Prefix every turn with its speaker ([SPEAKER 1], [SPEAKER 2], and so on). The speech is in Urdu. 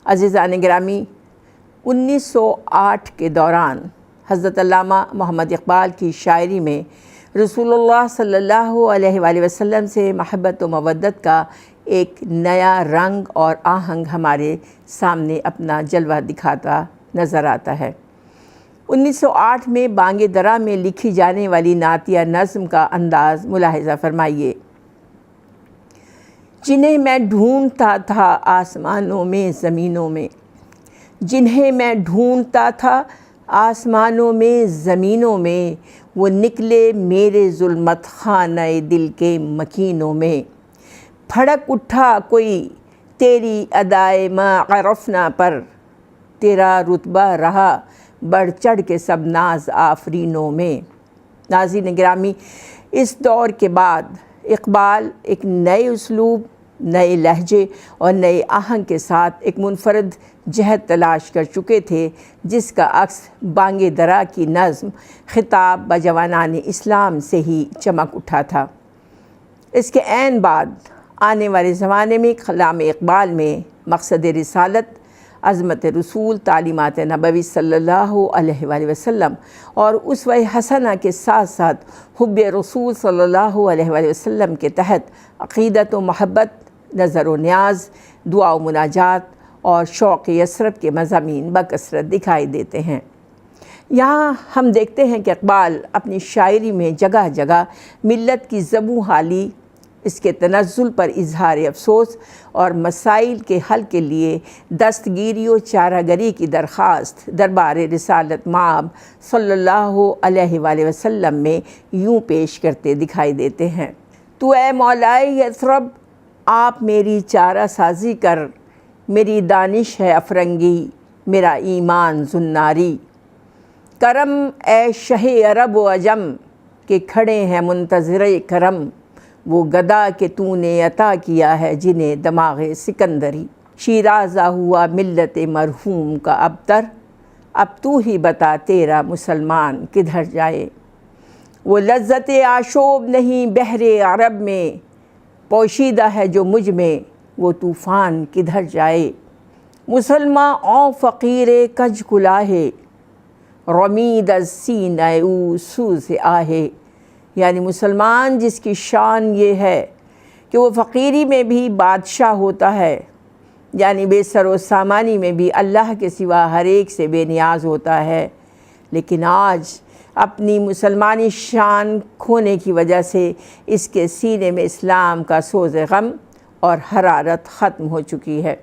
[SPEAKER 1] عزیزان گرامی، 1908 کے دوران حضرت علامہ محمد اقبال کی شاعری میں رسول اللہ صلی اللہ علیہ وآلہ وسلم سے محبت و مودت کا ایک نیا رنگ اور آہنگ ہمارے سامنے اپنا جلوہ دکھاتا نظر آتا ہے۔ 1908 میں بانگ درا میں لکھی جانے والی نعتیہ نظم کا انداز ملاحظہ فرمائیے۔ جنہیں میں ڈھونڈتا تھا آسمانوں میں زمینوں میں، جنہیں میں ڈھونڈتا تھا آسمانوں میں زمینوں میں، وہ نکلے میرے ظلمت خانہ دل کے مکینوں میں۔ پھڑک اٹھا کوئی تیری ادائے ما عرفنا پر، تیرا رتبہ رہا بڑھ چڑھ کے سب ناز آفرینوں میں۔ ناظرین گرامی، اس دور کے بعد اقبال ایک نئے اسلوب، نئے لہجے اور نئے آہنگ کے ساتھ ایک منفرد جہت تلاش کر چکے تھے، جس کا عکس بانگ درا کی نظم خطاب بجوانان اسلام سے ہی چمک اٹھا تھا۔ اس کے عین بعد آنے والے زمانے میں کلام اقبال میں مقصد رسالت، عظمت رسول، تعلیمات نبوی صلی اللہ علیہ وآلہ وسلم اور اسوہ حسنہ کے ساتھ ساتھ حب رسول صلی اللہ علیہ وآلہ وسلم کے تحت عقیدت و محبت، نظر و نیاز، دعا و مناجات اور شوق یسرب کے مضامین بکثرت دکھائی دیتے ہیں۔ یہاں ہم دیکھتے ہیں کہ اقبال اپنی شاعری میں جگہ جگہ ملت کی زبوں حالی، اس کے تنزل پر اظہار افسوس اور مسائل کے حل کے لیے دستگیری و چارہ گری کی درخواست دربار رسالت مآب صلی اللہ علیہ وآلہ وسلم میں یوں پیش کرتے دکھائی دیتے ہیں۔ تو اے مولائے یثرب، آپ میری چارہ سازی کر، میری دانش ہے افرنگی، میرا ایمان زناری۔ کرم اے شہ عرب و عجم، کہ کھڑے ہیں منتظر کرم، وہ گدا کہ تو نے عطا کیا ہے جنہیں دماغ سکندری۔ شیرازہ ہوا ملت مرحوم کا ابتر، اب تو ہی بتا تیرا مسلمان کدھر جائے۔ وہ لذت آشوب نہیں بحر عرب میں، پوشیدہ ہے جو مجھ میں وہ طوفان کدھر جائے۔ مسلماں او فقیر کج کلاہے، رمید از سینہ او سوز آہے۔ یعنی مسلمان جس کی شان یہ ہے کہ وہ فقیری میں بھی بادشاہ ہوتا ہے، یعنی بے سر و سامانی میں بھی اللہ کے سوا ہر ایک سے بے نیاز ہوتا ہے، لیکن آج اپنی مسلمانی شان کھونے کی وجہ سے اس کے سینے میں اسلام کا سوز غم اور حرارت ختم ہو چکی ہے۔